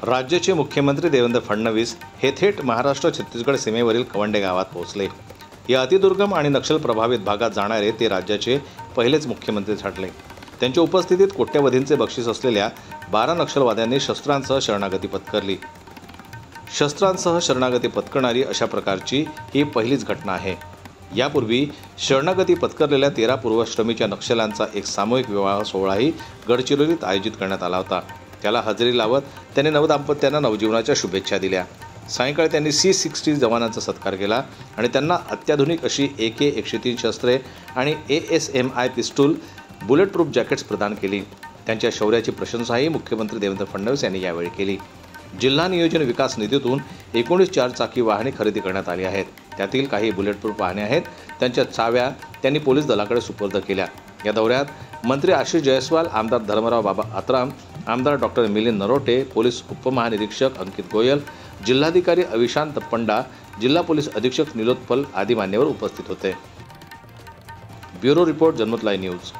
राज्याचे मुख्यमंत्री देवेंद्र फडणवीस हे थेट महाराष्ट्र छत्तीसगड सीमेवरील कवंडे गावात पोहोचले। या अतिदुर्गम आणि नक्षल प्रभावित भागात जाणारे ते राज्याचे पहिलेच मुख्यमंत्री ठरले। त्यांच्या उपस्थितीत कोट्यवधींचे बक्षीस असलेल्या 12 नक्षलवाद्यांनी शस्त्रांसह शरणागती पत्करली। शस्त्रांसह शरणागती पत्करणारी अशा प्रकारची ही पहिलीच घटना आहे। यापूर्वी शरणागती पत्करलेल्या 13 पूर्वाश्रमीच्या नक्षल्यांचा एक सामूहिक विवाह सोहळाही गडचिरोलीत आयोजित करण्यात आला होता। त्याला हजेरी लावत त्यांनी नवदाम्पत्यांना नवजीवनाच्या शुभेच्छा दिल्या। सायंकाळी त्यांनी C-60 जवानांचा सत्कार केला आणि त्यांना अत्याधुनिक अशी AK-103 शस्त्रे आणि ASMI पिस्तूल बुलेट प्रूफ जॅकेट्स प्रदान केली। त्यांच्या शौर्याची प्रशंसाही मुख्यमंत्री देवेंद्र फडणवीस यांनी यावेळी केली। जिल्हा नियोजन विकास निधीतून 19 चारचाकी वाहने खरेदी करण्यात आली आहेत। त्यातील काही बुलेट प्रूफ वाहने आहेत, त्यांच्या चाव्या त्यांनी पोलीस दलाकडे सुपूर्द केल्या। या दौऱ्यात मंत्री आशिष जयस्वाल, आमदार धर्मराव बाबा आत्राम, आमदार डॉक्टर मिलिंद नरोटे, पोलीस उपमहानिरीक्षक अंकित गोयल, जिल्हाधिकारी अविशांत पंडा, जिल्हा पोलीस अधीक्षक निलोत्पल आदी मान्यवर उपस्थित होते। ब्युरो रिपोर्ट, जनमत लाईव्ह न्यूज।